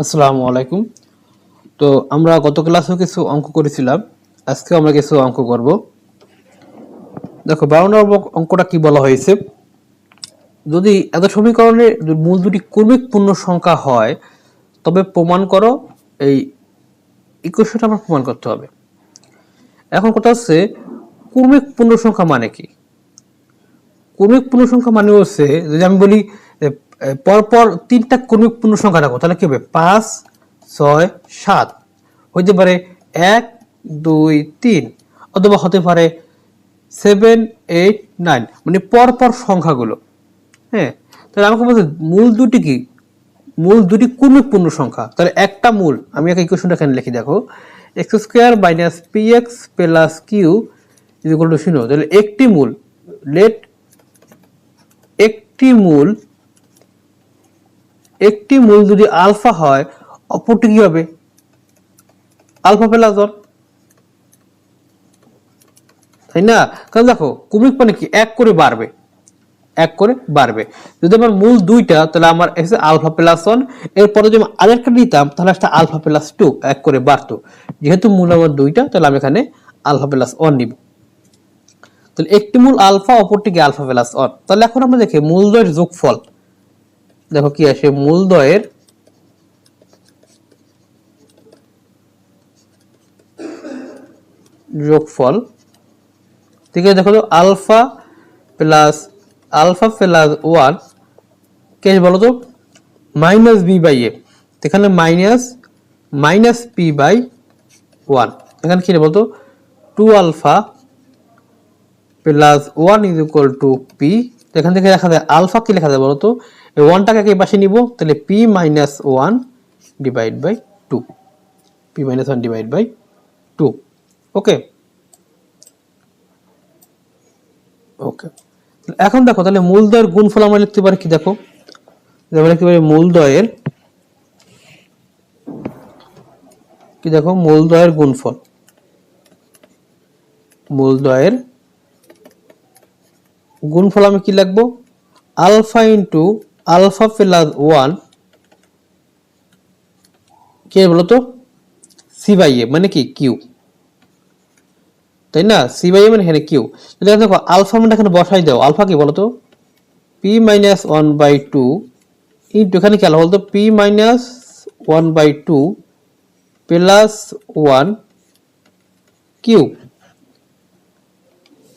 আসসালামু আলাইকুম। তো আমরা গত ক্লাসেও কিছু অঙ্ক করেছিলাম, আজকেও আমরা কিছু অঙ্ক করব। দেখো 12 নম্বর অঙ্কটা কি বলা হয়েছে, যদি এত সমীকরণের মূল দুটি ক্রমিক পূর্ণ সংখ্যা হয় তবে প্রমাণ করো। এই ইকুয়েশনটা আমরা প্রমাণ করতে হবে। এখন কথা হচ্ছে ক্রমিক পূর্ণ সংখ্যা মানে কি। ক্রমিক পূর্ণ সংখ্যা মানে হচ্ছে, যদি আমি বলি পরপর তিনটা ক্রমিক পূর্ণ সংখ্যা রাখো তাহলে কি হবে, 5, 6, 7 হইতে পারে 1, 2, 3, অথবা হতে পারে 7, 8, 9, মানে পরপর সংখ্যাগুলো। হ্যাঁ, তাহলে আমাকে বলছে মূল দুটি কি, মূল দুটি ক্রমিক পূর্ণ সংখ্যা। তাহলে একটা মূল, আমি একটা ইকুয়েশনটা এখানে লিখি, দেখো x square minus p x plus q is equal to 0। তাহলে একটি মূল, লেট একটি মূল যদি আলফা হয় অপরটি কি হবে, আলফা প্লাস 1, তাই না? কারণ দেখো ক্রমিক মানে কি, এক করে বাড়বে। যদি আমার মূল দুইটা তাহলে আমার আলফা প্লাস 1, এরপরে যদি আমি আরেকটা নিতাম তাহলে একটা আলফা প্লাস 2 এক করে বাড়তো। যেহেতু মূল আমার দুইটা তাহলে আমি এখানে আলফা প্লাস 1 নিব। তাহলে একটি মূল আলফা, অপরটিকে আলফা প্লাস 1। তাহলে এখন আমরা দেখি মূলদ্বয়ের যোগফল, দেখো কি আসে, মূলদ্বয়ের যোগফল। ঠিক আছে, দেখো তো আলফা প্লাস 1 কে বলো তো, মাইনাস বি বাই এ, এখানে মাইনাস পি বাই 1, এখানে কি বলতো 2 alpha plus 1 is equal to p. এখান থেকে লেখা যায় আলফা কি লেখা যায় বলতো, এই 1টাকে এই পাশে নিব, তাহলে p minus 1 divide by 2, p minus 1 divide by 2। Okay okay এখন দেখো তাহলে মূলদ্বয়ের গুণফল আমরা লিখতে পারি কি, দেখো আমরা লিখতে পারি মূলদ্বয়ের কি, দেখো মূলদ্বয়ের গুণফল, মূলদ্বয়ের গুণফল আমি কি লিখবো, আলফা ইন্টু আলফা প্লাস 1 কি বলতো সি বাই এ, মানে কি কিউ, তাই না? সি বাই এ মানে এখানে কিউ। দেখো আলফা মানে এখানে বসাই দাও, আলফা কি বলতো পি মাইনাস 1 বাই 2 ইন্টু এখানে কি আলফা বলতো p minus 1 by 2 plus 1 q.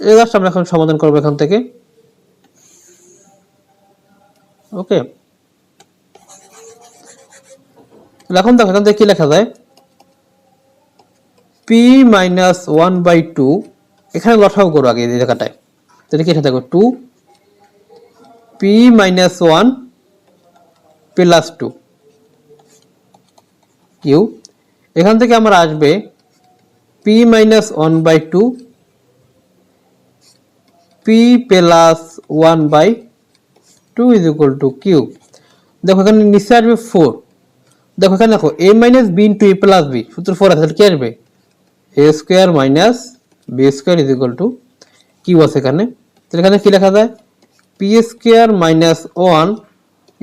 এই জাস্ট আমরা এখন সমাধান করবো এখান থেকে। ওকে, এখন দেখো এখান থেকে কি লেখা যায়, পি মাইনাস 1 বাই 2, এখানে লসাগু করো আগে এই জায়গাটায়, তাহলে কি দেখো 2 পি মাইনাস 1 প্লাস 2 কিউ। এখান থেকে আমার আসবে P minus 1 by 2 P plus 1 by 2 is equal to Q. দেখো এখানে নিচে আসবে 4, দেখো এখানে দেখো A minus B into A plus B, সূত্র 4 আছে, কি আসবে A square minus B square is equal to Q আছে এখানে। তাহলে এখানে কি লেখা যায়, P square minus 1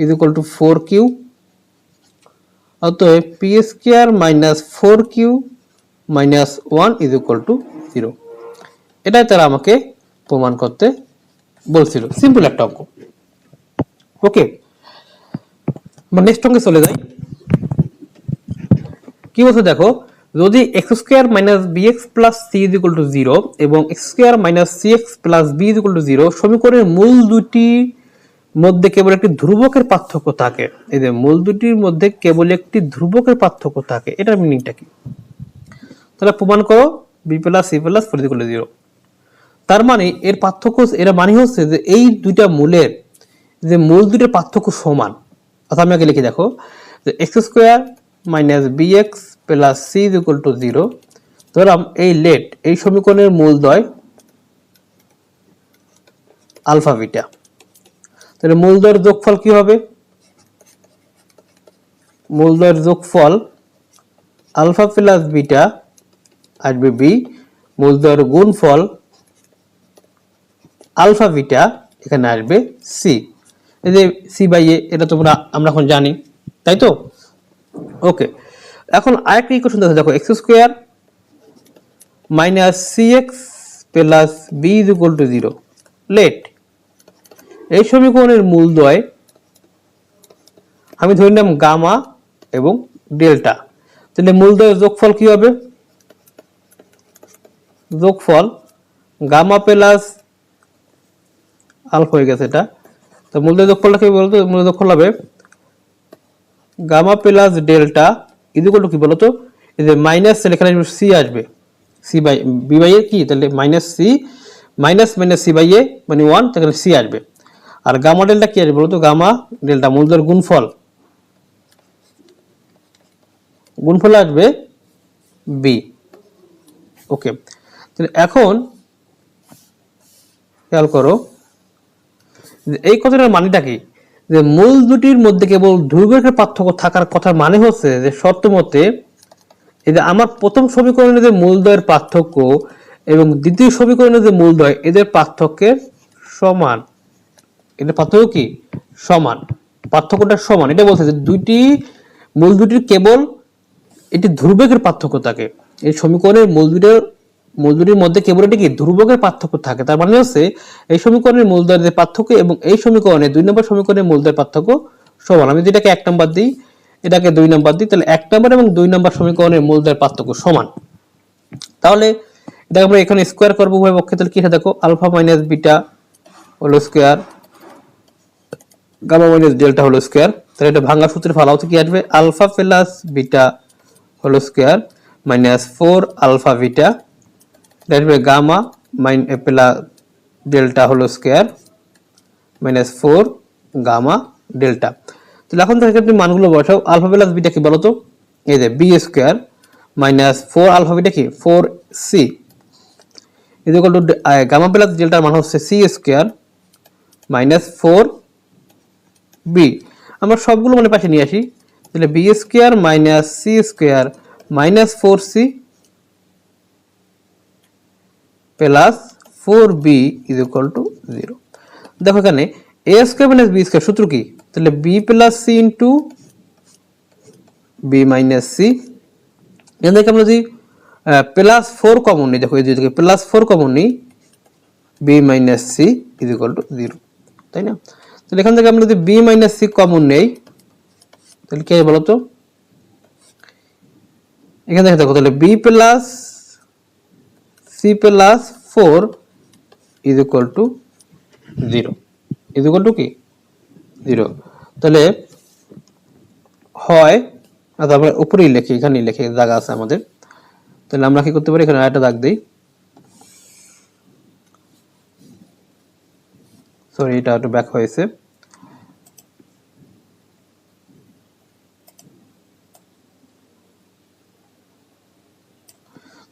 is equal to 4 Q, অতএব P square minus 4 Q minus 1 is equal to 0। এটাই তারা আমাকে প্রমাণ করতে বলছিল, সিম্পল একটা অঙ্ক। ওকে, আমরা নেক্সট অঙ্কে চলে যাই। কি বলছে দেখো, যদি x square minus b x plus c is equal to 0 এবং x square minus c x plus b is equal to 0 সমীকরণের মূল দুটি মধ্যে কেবল একটি ধ্রুবকের পার্থক্য থাকে। এই যে মূল দুটির মধ্যে কেবল একটি ধ্রুবকের পার্থক্য থাকে, এটার মিনিংটা কি? তাহলে প্রমাণ করো b plus c plus 4 is equal to 0। তার মানে এর পার্থক্য, এর মানে হচ্ছে যে এই দুইটা মূলের যে মূল দুটোর পার্থক্য সমান। অর্থাৎ আমি আগে লিখে দেখো যে x square minus b x plus c is equal to 0, ধরলাম এই লেট এই সমীকরণের মূলদ্বয় আলফা বিটা। তাহলে মূলদ্বয়ের যোগফল কি হবে, মূলদ্বয়ের যোগফল আলফা প্লাস বিটা আসবে বি, মূলদ্বয়ের গুণফল আলফা বিটা এখানে আসবে সি। এই যে সি বাই এ, এটা আমরা এখন জানি, তাই তো? ওকে, এখন আরেকটা ইকুয়েশন দেখো, x square minus c x plus b is equal to 0। Let এই সমীকরণের মূলদ্বয় আমি ধরে নিলাম গামা এবং ডেল্টা, তাহলে মূলদ্বয়ের যোগফল কি হবে? যোগফল গামা প্লাস আলফা হয়ে গেছে এটা, তো মূলদ্বয়ের যোগফলটা কি বলতো? মূলদ্বয়ের যোগফল হবে gamma plus delta is equal to কি বলতো? এই যে মাইনাস, এখানে সি আসবে, C by B by A কি, তাহলে minus C minus minus C by এ মানে 1, তাহলে সি আসবে। আর গামা ডেল্টা কি আসবে বলতো? গামা ডেল্টা মূলদ্বয়ের গুণফল, গুণফল আসবে বি। ওকে, তাহলে এখন খেয়াল করো এই কথাটার মানেটা কি, যে মূল দুটির মধ্যে কেবল দৈর্ঘ্যের পার্থক্য থাকার কথা, মানে হচ্ছে যে শর্ত মতে এই যে আমার প্রথম সমীকরণের যে মূলদ্বয়ের পার্থক্য এবং দ্বিতীয় সমীকরণের যে মূলদ্বয়, এদের পার্থক্যের সমান, এদের পার্থক্য কি সমান, পার্থক্যটা সমান। এটা বলছে যে মূল দুটির কেবল এটি ধ্রুবকের পার্থক্য থাকে, এই সমীকরণের মূল দুটির মধ্যে কেবল এটি কি ধ্রুবকের পার্থক্য থাকে। তার মানে হচ্ছে এই সমীকরণের মূলদ্বয়ের পার্থক্য এবং এই সমীকরণের 2 নম্বর সমীকরণের মূলদ্বয়ের পার্থক্য সমান। আমি যেটাকে 1 নাম্বার দিই, এটাকে 2 নাম্বার দিই, তাহলে 1 নাম্বার এবং 2 নাম্বার সমীকরণের মূলদ্বয়ের পার্থক্য সমান। তাহলে এটা আমরা এখানে স্কয়ার করব উভয় পক্ষে, তাহলে কি হয় দেখো, alpha minus beta whole square gamma minus delta whole square. তাহলে এটা ভাঙা সূত্রে ফলাও কি আসবে? Alpha plus beta whole square minus 4 alpha beta, এটা আসবে gamma plus delta whole square minus 4 gamma delta. তাহলে এখন থেকে তুমি মানগুলো বসাও। আলফা প্লাস বিটা কি বলতো? এই যে b square minus 4 alpha beta কি 4 c is equal to gamma plus ডেল্টার মান হচ্ছে সি স্কয়ার মাইনাস 4 বি। আমরা সবগুলো মানে পাশে নিয়ে আসি, তাহলে b square minus c square minus 4 c plus 4 b is equal to 0। দেখো এখানে a square minus b square সূত্র কি? তাহলে b plus c into b minus c. এখান থেকে আমরা যদি প্লাস 4 কমন নিই, দেখো এই যে প্লাস 4 কমন নিই, b minus c is equal to 0, তাই না? তাহলে এখান থেকে আমরা যদি বি মাইনাস সি কমন নেই, তাহলে কি বলো তো? এখানে দেখো তাহলে b plus c plus 4 is equal to 0, is equal to কি 0। তাহলে হয়, আচ্ছা আমরা উপরেই লিখি, এখানেই লিখে জায়গা আছে আমাদের, তাহলে আমরা কি করতে পারি, এখানে আরেকটা দাগ দেই, সরি এটা একটু ব্যাক হয়েছে।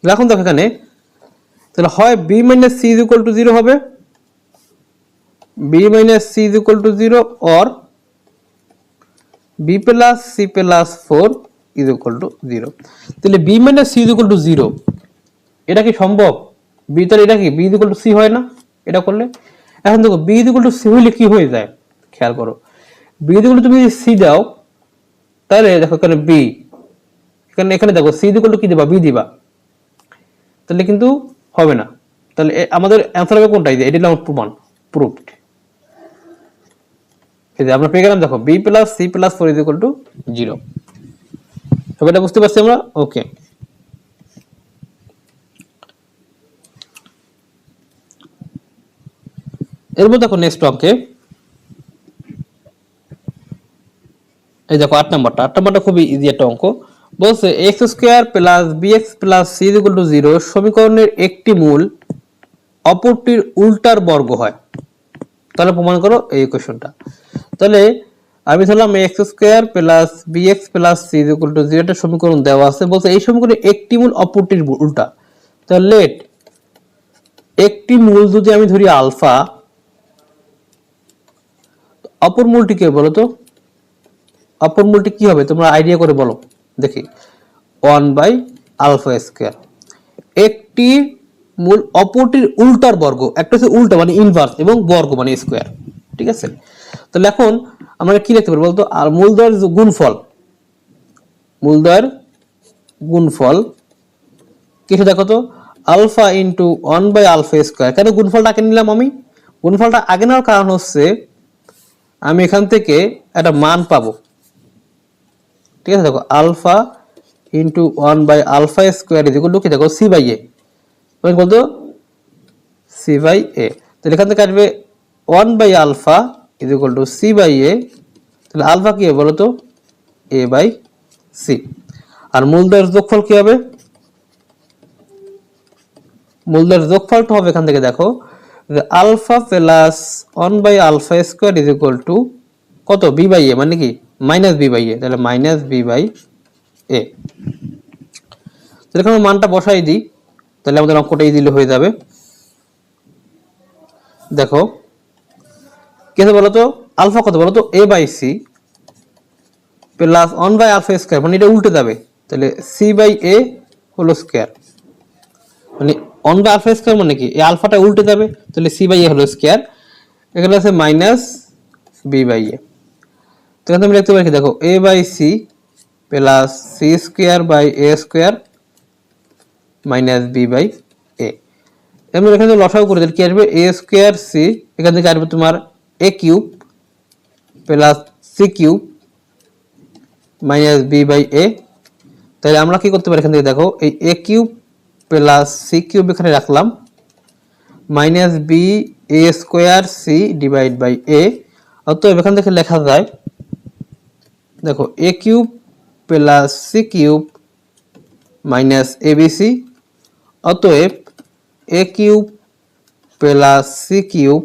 এখন দেখো এখানে তাহলে হয় b minus c is equal to 0 হবে, b minus c is equal to 0 or b plus c plus 4 is equal to 0। তাহলে b minus c is equal to 0 এটা কি সম্ভব? বি তাহলে এটা কি b is equal to c হয় না এটা করলে? এখন দেখো b is equal to c হইলে কি হয়ে যায়, খেয়াল করো, বি ইজ ইকুয়াল টু তুমি যদি সি দাও, তাহলে দেখো এখানে বি, এখানে দেখো সি ইজ ইকুয়াল টু কি দিবা, বি দিবা, তাহলে কিন্তু হবে না। তাহলে আমাদের অ্যান্সার হবে কোনটা? এটা হলো প্রমাণ, প্রুফড। এই যে আমরা পেয়ে গেলাম, দেখো b plus c plus 4 is equal to 0। সবাই এটা বুঝতে পারছি আমরা? ওকে, এরপর দেখো নেক্সট অঙ্কে, এই দেখো 8 নাম্বারটা খুবই ইজি একটা অঙ্ক। বলছে x square plus b x plus c is equal to 0 সমীকরণের একটি মূল অপরটির উল্টার বর্গ হয়। তাহলে প্রমাণ করো এই ইকুয়েশনটা। তাহলে আমি ধরলাম x square plus b x plus c is equal to 0 একটা সমীকরণ দেওয়া আছে, বলছে এই সমীকরণের একটি মূল অপরটির উল্টা। তাহলে লেট একটি মূল যদি আমি ধরি আলফা, অপর মূলটি কে বলো তো? অপর মূলটি কি হবে তোমরা আইডিয়া করে বলো দেখি। 1 বাই আলফা স্কয়ার। একটি মূল অপরটির উল্টার বর্গ, একটা হচ্ছে উল্টা মানে ইনভার্স এবং বর্গ মানে স্কয়ার, ঠিক আছে? তাহলে এখন আমরা কি লিখতে পারি বলতো? আর মূলদ্বয়ের গুণফল, মূলদ্বয়ের গুণফল কিছু দেখো তো আলফা ইন্টু 1/আলফা স্কোয়ার। কেন গুণফলটা আগে নিলাম? আমি গুণফলটা আগে নেওয়ার কারণ হচ্ছে আমি এখান থেকে একটা মান পাবো। ঠিক আছে, দেখো alpha into one by alpha square is equal to কি দেখো সি বাই এ, বলতো সি বাই এ। তাহলে এখান থেকে আসবে one by alpha is equal to C by A. তাহলে আলফা কি হবে বলো তো? এ বাই সি। আর মূলদ্বয়ের যোগফল কি হবে? মূলদ্বয়ের যোগফলটা হবে এখান থেকে দেখো alpha plus one by alpha square is equal to কত? বি বাই এ, মানে কি মাইনাস বি বাই এ। তাহলে মাইনাস বি বাই এ। তাহলে আমরা মানটা বসাই দিই, তাহলে আমাদের অঙ্কটা ইজিলি হয়ে যাবে। দেখো কি আছে বলতো? আলফা কত বলতো? এ by C plus one by alpha square, মানে এটা উল্টে যাবে। তাহলে সি বাই এ হলো স্কোয়ার, মানে 1/আলফা স্কোয়ার মানে কি এই আলফাটা উল্টে যাবে, তাহলে সি বাই এ হলো স্কোয়ার। এখানে আছে মাইনাস বি বাই এ। তো এখানে আমি লিখতে পারি কি দেখো A by C plus C square by A square minus B by A. এবার এখানে লসাগু করে দিলে কি আসবে? এ স্কোয়ার সি, এখান থেকে আসবে তোমার A cube plus C cube minus B by A. তাহলে আমরা কি করতে পারি? এখান থেকে দেখো এই A cube plus C cube এখানে রাখলাম, minus B A square C divide by A. অতএব এখান থেকে লেখা যায় দেখো A cube plus C cube minus A B C. অতএব A cube plus C cube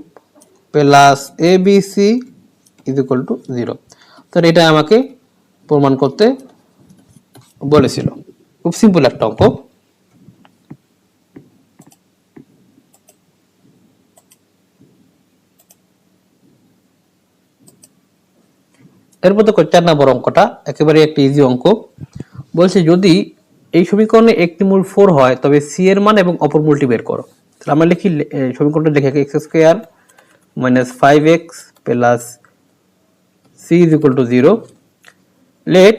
plus A B C is equal to 0। তাহলে এটা আমাকে প্রমাণ করতে বলেছিল। খুব সিম্পল একটা অঙ্ক। এরপর দেখো 4 নম্বর অঙ্কটা একেবারে একটা ইজি অঙ্ক। বলছে যদি এই সমীকরণে একটি মূল 4 হয় তবে সি এর মান এবং অপর মূলটি বের করো। তাহলে আমরা লিখি সমীকরণটা লিখে x square minus 5x plus c is equal to 0। Let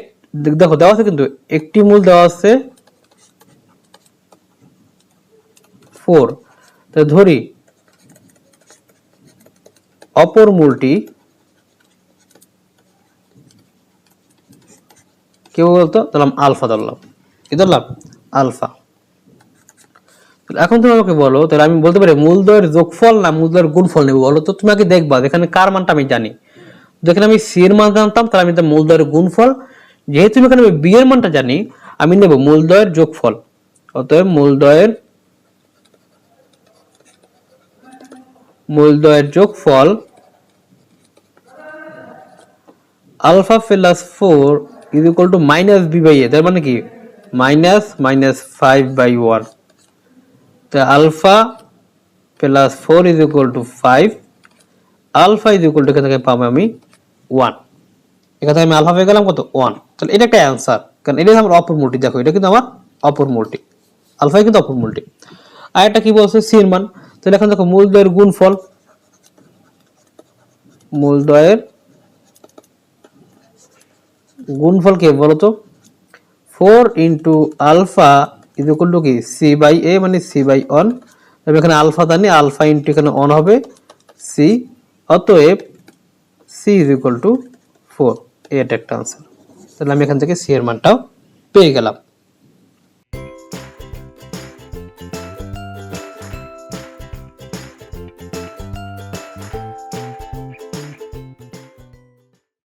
দেখো দেওয়া আছে কিন্তু একটি মূল দেওয়া আছে 4। তো ধরি অপর মূলটি কেউ বলতো ধরলাম আলফা, ধরলাম কি ধরলাম? আলফা। এখন তুমি আমাকে বলো, তাহলে আমি বলতে পারি মূলদ্বয়ের যোগফল না মূলদ্বয়ের গুণফল নেব? বলো তো তুমি আগে দেখবা এখানে কার মানটা আমি জানি। যেখানে আমি সি এর মান জানতাম তাহলে আমি মূলদ্বয়ের গুণফল, যেহেতু এখানে আমি বি এর মানটা জানি আমি নেব মূলদ্বয়ের যোগফল। অতএব মূলদ্বয়ের যোগফল alpha plus 4 is equal to minus B by A. তার মানে কি মাইনাস মাইনাস 5/1। তো alpha plus 4 is equal to 5। Alpha is equal to এখান থেকে পাবো আমি 1। এখান থেকে আমি আলফা পেয়ে গেলাম কত? 1। তাহলে এটা একটা অ্যান্সার, কারণ এটা আমার অপর মূলটি। দেখো এটা কিন্তু আমার অপর মূলটি, আলফা কিন্তু অপর মূলটি। আর এটা কি বলছে? সি এর মান। তাহলে এখন দেখো মূলদ্বয়ের গুণফল, মূলদ্বয়ের গুণফল কি বলতো? 4 into alpha is equal to কি সি বাই এ, মানে সি বাই 1। আমি এখানে আলফা জানি, আলফা ইন্টু এখানে 1 হবে সি। অতএব সি ইজ ইকুয়াল টু 4। এটা একটা আনসার। তাহলে আমি এখান থেকে সি এর মানটাও পেয়ে গেলাম।